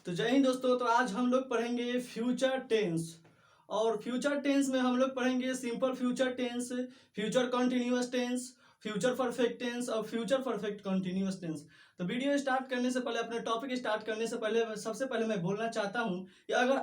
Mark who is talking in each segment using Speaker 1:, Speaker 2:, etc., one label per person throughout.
Speaker 1: तो जय हिंद दोस्तों। तो आज हम लोग पढ़ेंगे फ्यूचर टेंस। और फ्यूचर टेंस में हम लोग पढ़ेंगे simple future tense, future continuous tense, future perfect tense और फ्यूचर परफेक्ट कंटिन्यूअस टेंस। तो वीडियो स्टार्ट करने से पहले, अपने टॉपिक स्टार्ट करने से पहले सबसे पहले मैं बोलना चाहता हूं कि अगर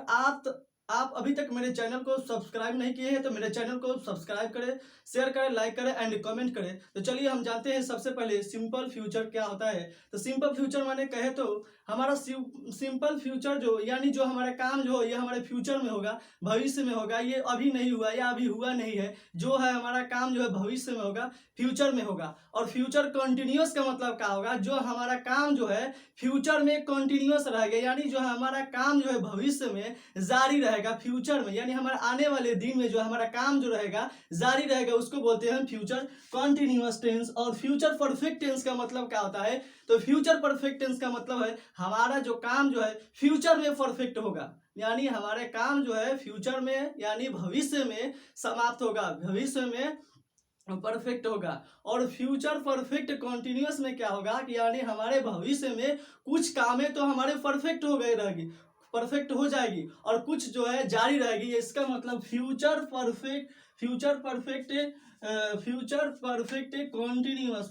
Speaker 1: आप अभी तक मेरे चैनल को सब्सक्राइब नहीं किए हैं तो मेरे चैनल को सब्सक्राइब करें, शेयर करें, लाइक करें एंड कमेंट करें। तो चलिए हम जानते हैं सबसे पहले सिंपल फ्यूचर क्या होता है। तो सिंपल फ्यूचर माने कहे तो हमारा सिंपल फ्यूचर जो यानी जो हमारा काम जो है ये हमारे फ्यूचर में होगा, भविष्य में होगा। ये अभी नहीं हुआ या अभी हुआ नहीं है, जो है हमारा काम जो है भविष्य में होगा, फ्यूचर में होगा। और फ्यूचर कंटिन्यूअस का मतलब क्या होगा, जो हमारा काम जो है फ्यूचर में कंटिन्यूअस रहेगा, यानी जो हमारा काम जो है भविष्य में जारी रहेगा। फ्यूचर में यानी हमारे आने वाले दिन में जो हमारा काम जो रहेगा जारी रहेगा, उसको बोलते हैं फ्यूचर कंटिन्यूअस टेंस। और फ्यूचर परफेक्ट टेंस का मतलब क्या होता है, तो फ्यूचर परफेक्ट टेंस का मतलब है हमारा जो काम जो है फ्यूचर में परफेक्ट होगा, यानी हमारे काम जो है फ्यूचर में यानी भविष्य में समाप्त होगा, भविष्य में परफेक्ट होगा। और फ्यूचर परफेक्ट कंटिन्यूअस में क्या होगा कि यानी हमारे भविष्य में कुछ कामें तो हमारे परफेक्ट हो गए रहेगी, परफेक्ट हो जाएगी, और कुछ जो है जारी रहेगी। इसका मतलब future perfect continuous,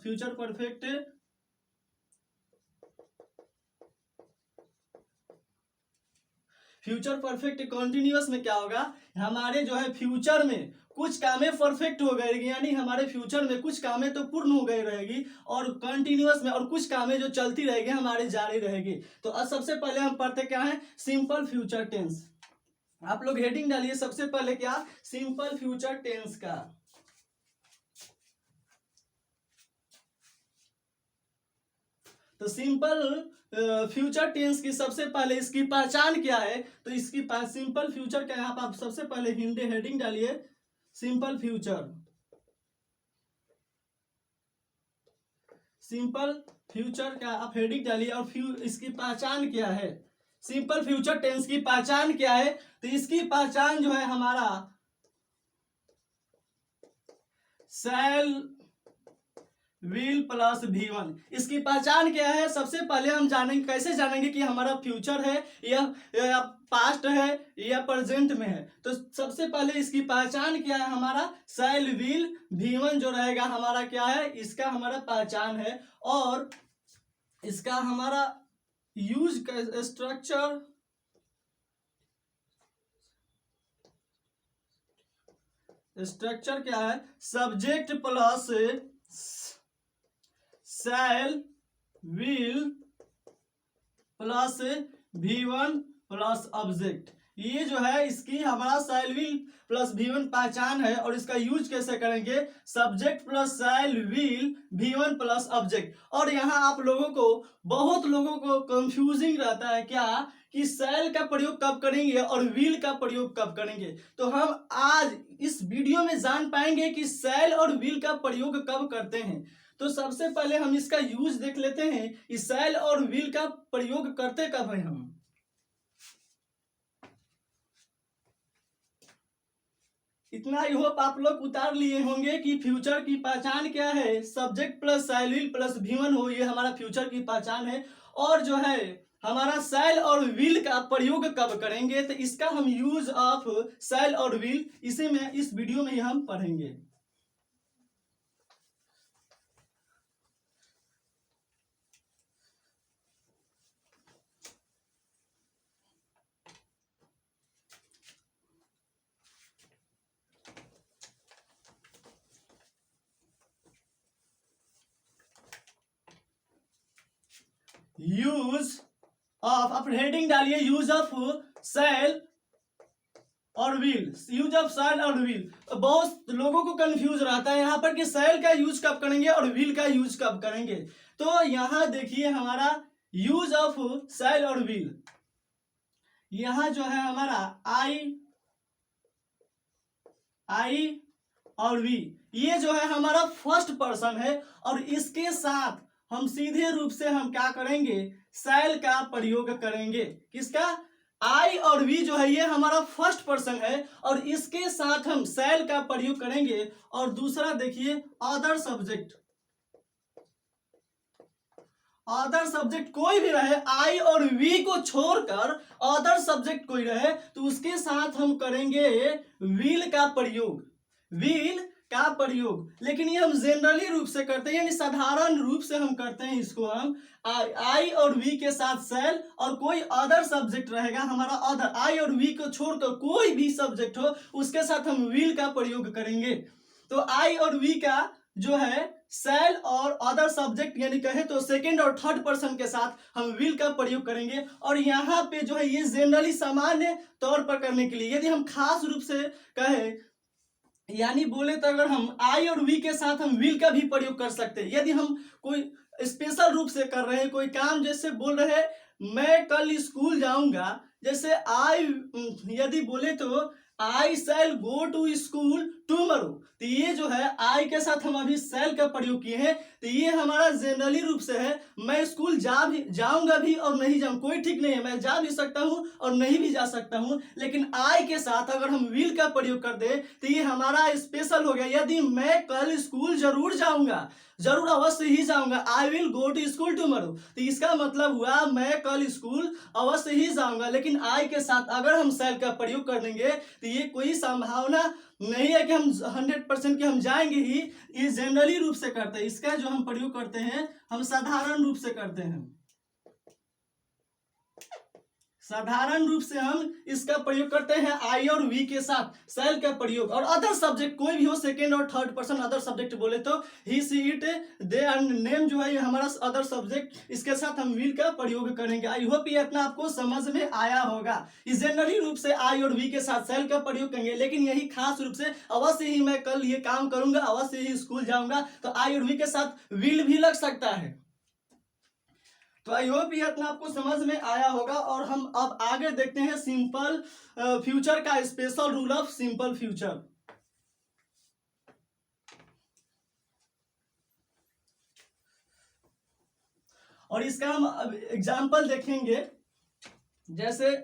Speaker 1: future perfect continuous में क्या होगा, हमारे जो है फ्यूचर में कुछ कामें परफेक्ट हो गए, यानी हमारे फ्यूचर में कुछ कामें तो पूर्ण हो गई रहेगी, और कंटिन्यूअस में और कुछ कामें जो चलती रहेगी हमारी जारी रहेगी। तो अब सबसे पहले हम पढ़ते क्या है, सिंपल फ्यूचर टेंस। आप लोग हेडिंग डालिए सबसे पहले क्या, सिंपल फ्यूचर टेंस का। तो सिंपल फ्यूचर टेंस की सबसे पहले इसकी पहचान क्या है, तो इसकी सिंपल फ्यूचर क्या है, आप सबसे पहले हिंदी हेडिंग डालिए सिंपल फ्यूचर। सिंपल फ्यूचर का आप हेडिंग डालिए और इसकी पहचान क्या है, सिंपल फ्यूचर टेंस की पहचान क्या है। तो इसकी पहचान जो है हमारा शैल विल प्लस V1। इसकी पहचान क्या है, सबसे पहले हम जानेंगे, कैसे जानेंगे कि हमारा फ्यूचर है या पास्ट है या प्रेजेंट में है। तो सबसे पहले इसकी पहचान क्या है, हमारा शैल विल V1 जो रहेगा हमारा क्या है, इसका हमारा पहचान है। और इसका हमारा यूज स्ट्रक्चर क्या है, subject plus shall will plus V1 plus object. ये जो है इसकी हमारा शैल विल प्लस V1 पहचान है। और इसका यूज कैसे करेंगे, subject plus shall will V1 plus object. और यहाँ आप लोगों को, बहुत लोगों को कंफ्यूजिंग रहता है क्या कि शैल का प्रयोग कब करेंगे और विल का प्रयोग कब करेंगे। तो हम आज इस वीडियो में जान पाएंगे कि शैल और विल का प्रयोग कब करते हैं। तो सबसे पहले हम इसका यूज देख लेते हैं कि शैल और विल का प्रयोग करते कब है हम। इतना आई होप आप लोग उतार लिए होंगे कि फ्यूचर की पहचान क्या है, subject plus shall will plus V1 हो, ये हमारा फ्यूचर की पहचान है। और जो है हमारा शैल और विल का प्रयोग कब करेंगे, तो इसका हम यूज ऑफ शैल और विल इसी में इस वीडियो में हम पढ़ेंगे। यूज ऑफ, आप हेडिंग डालिए यूज ऑफ शैल और विल, यूज ऑफ शैल और विल। तो बहुत लोगों को कंफ्यूज रहता है यहाँ पर कि शैल का यूज कब करेंगे और विल का यूज कब करेंगे। तो यहाँ देखिए हमारा यूज ऑफ शैल और विल, यहाँ जो है हमारा आई और वी, ये जो है हमारा फर्स्ट पर्सन है। और इसके साथ हम सीधे रूप से हम क्या करेंगे, शैल का प्रयोग करेंगे। किसका, आई और वी जो है ये हमारा फर्स्ट पर्सन है, और इसके साथ हम शैल का प्रयोग करेंगे। और दूसरा देखिए अदर सब्जेक्ट, अदर सब्जेक्ट कोई भी रहे, आई और वी को छोड़कर अदर सब्जेक्ट कोई रहे तो उसके साथ हम करेंगे विल का प्रयोग, विल का प्रयोग। लेकिन ये हम जनरली रूप से करते हैं, यानी साधारण रूप से हम करते हैं इसको। हम आई और वी के साथ सेल और कोई अदर सब्जेक्ट रहेगा हमारा, अदर आई और वी को छोड़कर कोई भी सब्जेक्ट हो उसके साथ हम विल का प्रयोग करेंगे। तो आई और वी का जो है सेल और अदर सब्जेक्ट यानी कहें तो सेकंड और थर्ड पर्सन के साथ हम विल का प्रयोग करेंगे। और यहाँ पे जो है ये जनरली सामान्य तौर पर करने के लिए, यदि हम खास रूप से कहें यानी बोले तो अगर हम आई और वी के साथ हम विल का भी प्रयोग कर सकते हैं। यदि हम कोई स्पेशल रूप से कर रहे हैं कोई काम, जैसे बोल रहे हैं मैं कल स्कूल जाऊंगा, जैसे आई यदि बोले तो आई शैल गो टू स्कूल टुमारो, तो ये जो है आई के साथ हम अभी शैल का प्रयोग किए हैं, तो ये हमारा जनरली रूप से है। मैं स्कूल जाऊंगा भी और नहीं जाऊँ कोई ठीक नहीं है, मैं जा भी सकता हूँ और नहीं भी जा सकता हूँ। लेकिन आई के साथ अगर हम विल का प्रयोग कर दे तो ये हमारा स्पेशल हो गया। यदि मैं कल स्कूल जरूर जाऊंगा, जरूर अवश्य ही जाऊंगा, I will go to school tomorrow, तो इसका मतलब हुआ मैं कल स्कूल अवश्य ही जाऊंगा। लेकिन आई के साथ अगर हम शैल का प्रयोग कर देंगे तो ये कोई संभावना नहीं है कि हम 100% कि हम जाएंगे ही। ये जनरली रूप से करते हैं, इसका जो हम प्रयोग करते हैं हम साधारण रूप से करते हैं, साधारण रूप से हम इसका प्रयोग करते हैं आई और वी के साथ सेल का प्रयोग। और अदर सब्जेक्ट कोई भी हो, सेकेंड और थर्ड पर्सन अदर सब्जेक्ट बोले तो he she it they and name जो है ये हमारा अदर सब्जेक्ट, इसके साथ हम विल का प्रयोग करेंगे। आई होप ये इतना आपको समझ में आया होगा। इस जनरली रूप से आई और वी के साथ सेल का प्रयोग करेंगे, लेकिन यही खास रूप से अवश्य ही मैं कल ये काम करूंगा, अवश्य ही स्कूल जाऊंगा, तो आई और वी के साथ विल भी लग सकता है। तो आई होप ये इतना आपको समझ में आया होगा। और हम अब आगे देखते हैं सिंपल फ्यूचर का special rule of simple future. और इसका हम अब एग्जाम्पल देखेंगे, जैसे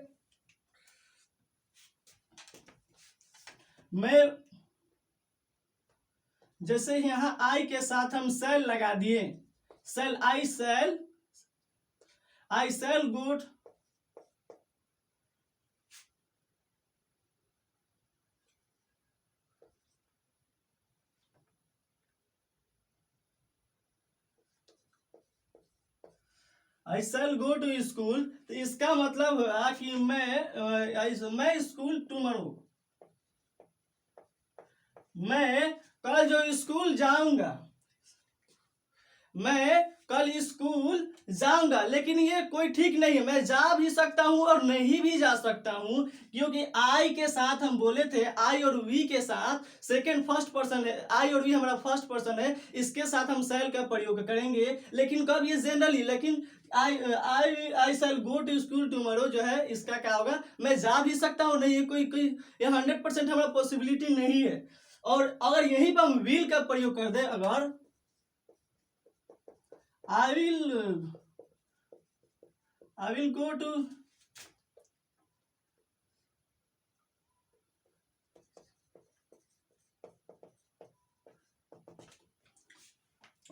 Speaker 1: जैसे यहां आई के साथ हम सेल लगा दिए, shall I shall good I shall go to school, तो इसका मतलब हुआ कि मैं स्कूल टुमारो, मैं कल जो स्कूल जाऊंगा, मैं कल स्कूल जाऊंगा। लेकिन ये कोई ठीक नहीं है, मैं जा भी सकता हूं और नहीं भी जा सकता हूं, क्योंकि आई के साथ हम बोले थे आई और वी के साथ सेकंड फर्स्ट पर्सन है, आई और वी हमारा फर्स्ट पर्सन है, इसके साथ हम सेल का प्रयोग करेंगे। लेकिन कब ये जनरली, लेकिन आई शैल गो टू स्कूल टुमारो जो है इसका क्या होगा, मैं जा भी सकता हूँ, नहीं कोई कोई ये 100% हमारा पॉसिबिलिटी नहीं है। और अगर यहीं पर हम विल का प्रयोग कर दे, अगर I will go to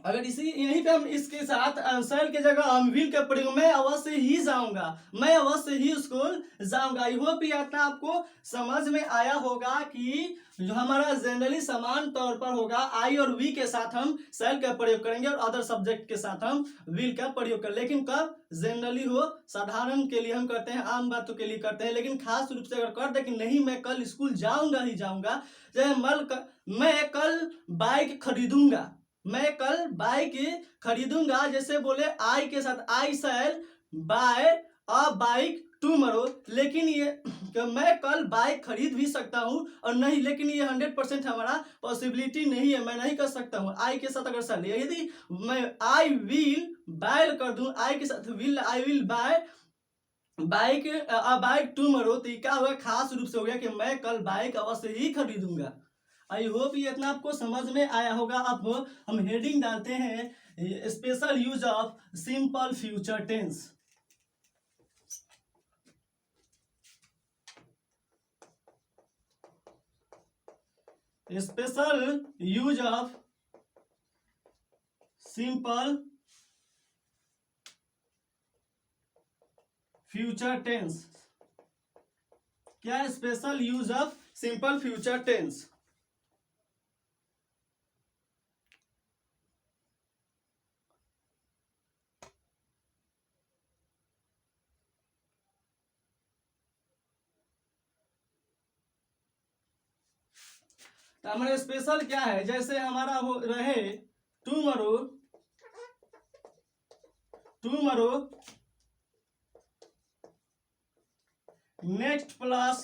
Speaker 1: अगर इसी यहीं पे हम इसके साथ शैल के जगह हम विल का प्रयोग, मैं अवश्य ही जाऊंगा, मैं अवश्य ही स्कूल जाऊंगा। आई होप ये इतना आपको समझ में आया होगा कि जो हमारा जनरली समान तौर पर होगा आई और वी के साथ हम शैल का प्रयोग करेंगे और अदर सब्जेक्ट के साथ हम विल का प्रयोग करें। लेकिन कब जनरली हो, साधारण के लिए हम करते हैं, आम बातों के लिए करते हैं। लेकिन खास रूप से अगर कर दे कि नहीं मैं कल स्कूल जाऊंगा ही जाऊंगा, जैसे मैं कल बाइक खरीदूंगा, मैं कल बाइक खरीदूंगा, जैसे बोले आई के साथ आई शैल बाय अ बाइक टुमारो। लेकिन ये मैं कल बाइक खरीद भी सकता हूं और नहीं, लेकिन ये 100% हमारा पॉसिबिलिटी नहीं है, मैं नहीं कर सकता हूं। आई के साथ अगर शैल, यदि मैं आई विल बाय कर दूं, आई के साथ will, I will buy bike tomorrow, तो क्या हुआ, खास रूप से हो गया कि मैं कल बाइक अवश्य ही खरीदूंगा। आई होप ये इतना आपको समझ में आया होगा। अब हम हेडिंग डालते हैं special use of simple future tense. Special use of simple future tense. क्या है special use of simple future tense. तो हमारे स्पेशल क्या है, जैसे हमारा हो रहे tomorrow, tomorrow next plus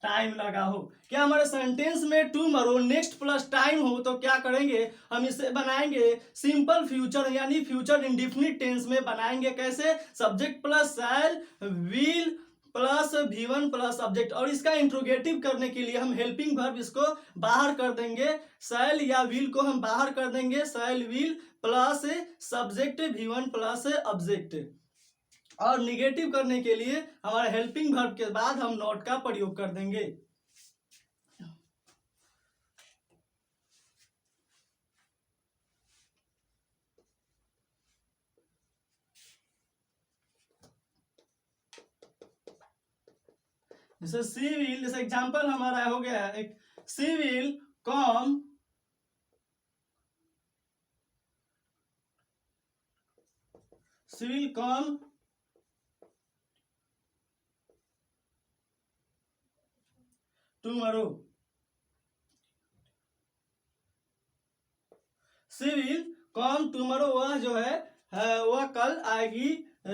Speaker 1: time लगा हो। क्या हमारे सेंटेंस में टुमारो नेक्स्ट प्लस टाइम हो तो क्या करेंगे, हम इसे बनाएंगे सिंपल फ्यूचर यानी फ्यूचर इंडिफिनिट टेंस में बनाएंगे। कैसे, subject plus shall will plus V1 plus subject, और इसका इंट्रोगेटिव करने के लिए हम हेल्पिंग वर्ब इसको बाहर कर देंगे, शैल या विल को हम बाहर कर देंगे, शैल will plus subject V1 plus object, और निगेटिव करने के लिए हमारे हेल्पिंग वर्ब के बाद हम नॉट का प्रयोग कर देंगे। जैसे सी विल, जैसे एग्जांपल हमारा हो गया एक, she will come tomorrow, she will come tomorrow, वह जो है वह कल आएगी।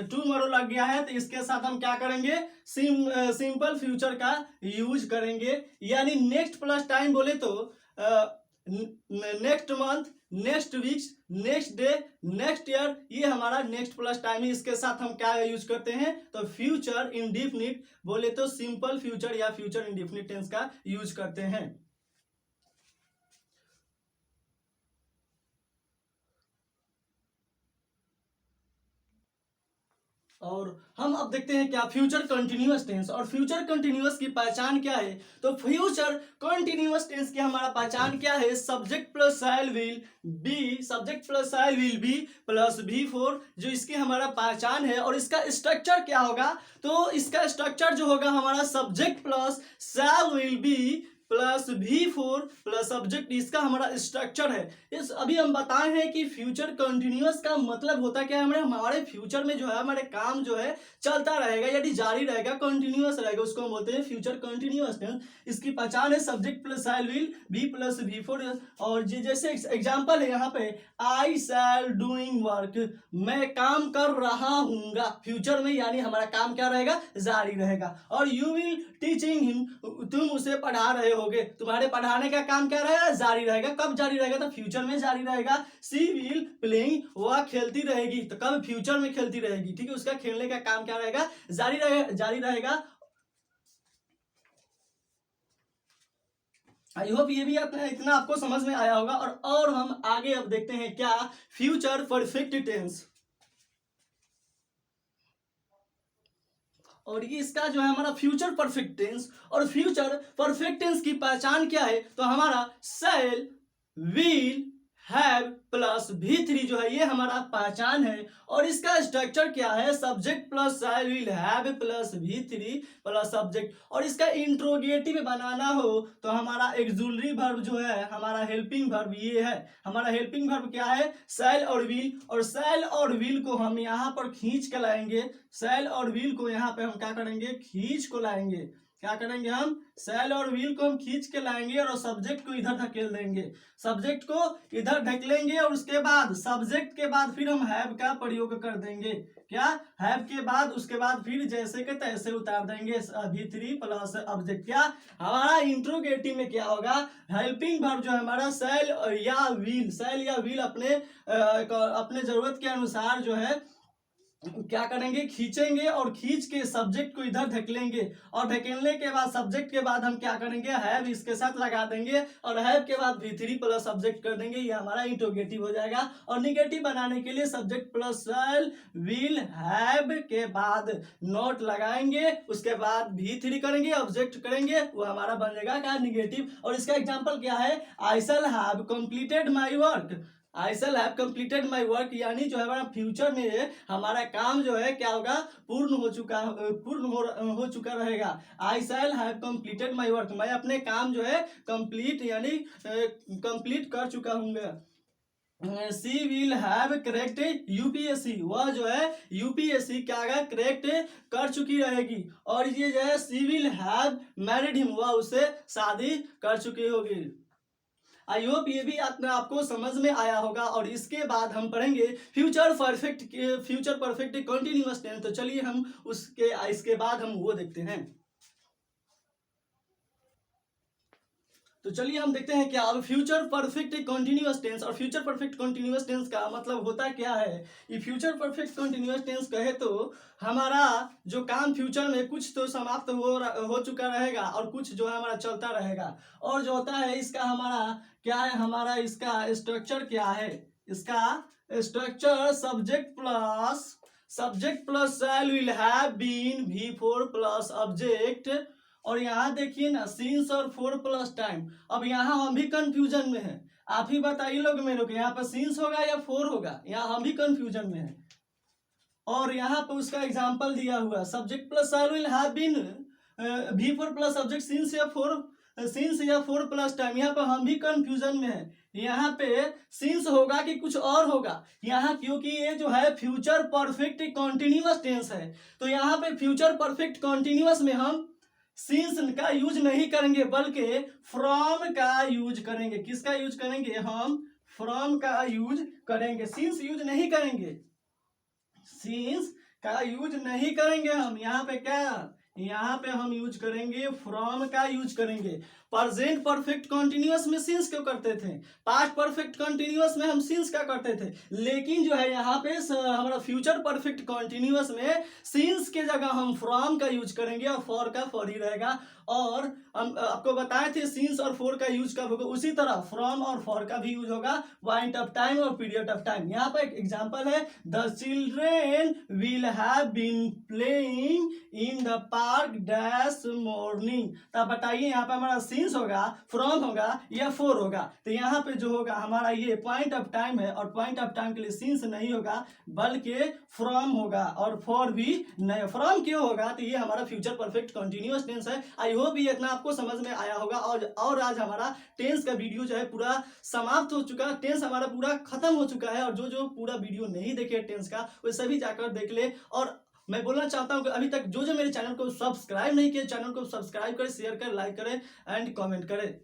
Speaker 1: टुमारो लग गया है तो इसके साथ हम क्या करेंगे, सिंपल फ्यूचर का यूज करेंगे, यानी नेक्स्ट प्लस टाइम बोले तो next month, next weeks, next day, next year, ये हमारा नेक्स्ट प्लस टाइम है। इसके साथ हम क्या यूज करते हैं, तो फ्यूचर इंडिफिनिट बोले तो सिंपल फ्यूचर या फ्यूचर इंडिफिनिट टेंस का यूज करते हैं। और हम अब देखते हैं क्या फ्यूचर कंटिन्यूअस टेंस। और फ्यूचर कंटिन्यूअस की पहचान क्या है, तो फ्यूचर कंटिन्यूअस टेंस की हमारा पहचान क्या है, subject plus shall will be, subject plus shall will be plus V4, जो इसकी हमारा पहचान है। और इसका स्ट्रक्चर क्या होगा, तो इसका स्ट्रक्चर जो होगा हमारा subject plus shall will be plus V4 plus subject, इसका हमारा स्ट्रक्चर है। इस अभी हम बताए हैं कि फ्यूचर कंटिन्यूअस का मतलब होता क्या है, हमारे फ्यूचर में जो है हमारे काम जो है चलता रहेगा यानी जारी रहेगा, कंटिन्यूअस रहेगा, उसको हम बोलते हैं फ्यूचर कंटिन्यूअस टेंस। इसकी पहचान है subject plus shall will be plus V4। और जैसे एग्जांपल है यहाँ पे, आई शैल डूइंग वर्क, मैं काम कर रहा हूँगा, फ्यूचर में यानी हमारा काम क्या रहेगा, जारी रहेगा। और यू विल टीचिंग हिम, तुम उसे पढ़ा रहे होगे, तुम्हारे पढ़ाने का काम क्या रहेगा, जारी रहेगा। कब जारी रहेगा, तो फ्यूचर में जारी रहेगा। सी विल प्लेइंग, वह खेलती रहेगी, तो कब, फ्यूचर में खेलती रहेगी, ठीक है, उसका खेलने का काम क्या रहेगा, जारी रहेगा। आई होप ये भी अपने इतना आपको समझ में आया होगा। और हम आगे अब देखते हैं क्या, फ्यूचर परफेक्ट टेंस। और ये इसका जो है हमारा फ्यूचर परफेक्ट टेंस, और फ्यूचर परफेक्ट टेंस की पहचान क्या है, तो हमारा शैल विल हैव प्लस V3 जो है ये हमारा पहचान है। और इसका स्ट्रक्चर क्या है, subject plus shall will have plus V3 plus subject. और इसका इंट्रोगेटिव बनाना हो तो हमारा एक्सुलरी वर्ब जो है हमारा हेल्पिंग वर्ब ये है। हमारा हेल्पिंग वर्ब क्या है, शैल और विल, और शैल और विल को हम यहाँ पर खींच के लाएंगे, शैल और विल को यहाँ पे हम क्या करेंगे, खींच को लाएंगे। क्या करेंगे, हम शैल और विल को हम खींच के लाएंगे और सब्जेक्ट को इधर धकेल देंगे, सब्जेक्ट को इधर ढकेलेंगे, और उसके बाद सब्जेक्ट के बाद फिर हम हैव का प्रयोग कर देंगे। क्या, हैव के बाद उसके बाद फिर जैसे के तैसे उतार देंगे V3 प्लस ऑब्जेक्ट। क्या हमारा इंट्रोगेटिव में क्या होगा, हेल्पिंग वर्ब जो है हमारा शैल या विल, शैल या विल अपने जरूरत के अनुसार जो है क्या करेंगे, खींचेंगे, और खींच के सब्जेक्ट को इधर ढकेलेंगे, और ढकेलने के बाद सब्जेक्ट के बाद हम क्या करेंगे, हैव इसके साथ लगा देंगे, और हैव के बाद V3 प्लस सब्जेक्ट कर देंगे, ये हमारा इंट्रोगेटिव हो जाएगा। और निगेटिव बनाने के लिए subject plus shall will have के बाद नॉट लगाएंगे, उसके बाद V3 करेंगे, ऑब्जेक्ट करेंगे, वो हमारा बन जाएगा क्या, निगेटिव। और इसका एग्जाम्पल क्या है, I shall have completed my work, I shall have completed my work, यानी जो है हमारा फ्यूचर में हमारा काम जो है क्या होगा, पूर्ण हो चुका रहेगा। I shall have completed my work, मैं अपने काम जो है कंप्लीट यानी कंप्लीट कर चुका हूँ। सी विल हैव करेक्ट यूपीएससी, वह जो है यूपीएससी क्या है करेक्ट कर चुकी रहेगी। और ये जो है सी विल हैव मैरिड हिम, वह उसे शादी कर चुकी होगी। आई होप ये भी आपको समझ में आया होगा। और इसके बाद हम पढ़ेंगे फ्यूचर परफेक्ट कंटिन्यूअस टेंस। तो चलिए हम इसके बाद हम वो देखते हैं। तो चलिए हम देखते हैं क्या अब फ्यूचर परफेक्ट कंटिन्यूअस टेंस। और फ्यूचर परफेक्ट कंटिन्यूअस टेंस का मतलब होता क्या है। ये फ्यूचर परफेक्ट कंटिन्यूअस टेंस कहे तो हमारा जो काम फ्यूचर में कुछ तो समाप्त हो चुका रहेगा और कुछ जो है हमारा चलता रहेगा। और जो होता है इसका हमारा क्या है, हमारा इसका स्ट्रक्चर क्या है, इसका structure subject plus shall will have been V4 plus object. और यहाँ देखिए ना सिंस और फोर प्लस टाइम। अब यहाँ हम भी कंफ्यूजन में हैं, आप ही बताइए लोग मेरे को यहाँ पर सिंस होगा या फोर होगा, यहाँ हम भी कंफ्यूजन में हैं। और यहाँ पर उसका एग्जांपल दिया हुआ subject plus shall will have been V4 plus object since या फोर प्लस टाइम। यहाँ पर हम भी कंफ्यूजन में है, यहाँ पे सिंस होगा कि कुछ और होगा। यहाँ क्योंकि ये जो है फ्यूचर परफेक्ट कंटिन्यूअस टेंस है, तो यहाँ पे फ्यूचर परफेक्ट कंटिन्यूअस में हम सिंस का यूज नहीं करेंगे बल्कि फ्रॉम का यूज करेंगे। किसका यूज करेंगे, हम फ्रॉम का यूज करेंगे, सिंस यूज नहीं करेंगे, सिंस का यूज नहीं करेंगे हम। यहाँ पे क्या, यहाँ पे हम यूज करेंगे फ्रॉम का यूज करेंगे। प्रेजेंट परफेक्ट कंटिन्यूअस में सिंस क्यों करते थे, पास्ट परफेक्ट कंटिन्यूअस में हम सिंस क्या करते थे। लेकिन जो है यहाँ पे हमारा फ्यूचर परफेक्ट कंटिन्यूअस में सिंस के जगह हम फ्रॉम का यूज करेंगे और फॉर का फॉर ही रहेगा। और हम आपको बताए थे सिंस और फोर का यूज कब होगा, उसी तरह फ्रॉम और फॉर का भी यूज होगा पॉइंट ऑफ टाइम और पीरियड ऑफ टाइम। यहाँ पर एक एग्जांपल है, the children will have been playing in the park dash morning. तब बताइए यहाँ पे हमारा सिंस होगा, फ्रॉम होगा या फोर होगा। तो यहाँ पे जो होगा हमारा ये पॉइंट ऑफ टाइम है और पॉइंट ऑफ टाइम के लिए सिंस नहीं होगा बल्कि फ्रॉम होगा और फॉर भी नहीं। फ्रॉम क्यों होगा, तो ये हमारा फ्यूचर परफेक्ट कंटिन्यूअस टेंस है। आई होप ये इतना आपको समझ में आया होगा। और आज हमारा टेंस का वीडियो जो है पूरा समाप्त हो चुका, टेंस हमारा पूरा खत्म हो चुका है। और जो पूरा वीडियो नहीं देखे टेंस का वो सभी जाकर देख ले। और मैं बोलना चाहता हूं कि अभी तक जो मेरे चैनल को सब्सक्राइब नहीं किया, चैनल को सब्सक्राइब करें, शेयर करें, लाइक करें एंड कमेंट करें।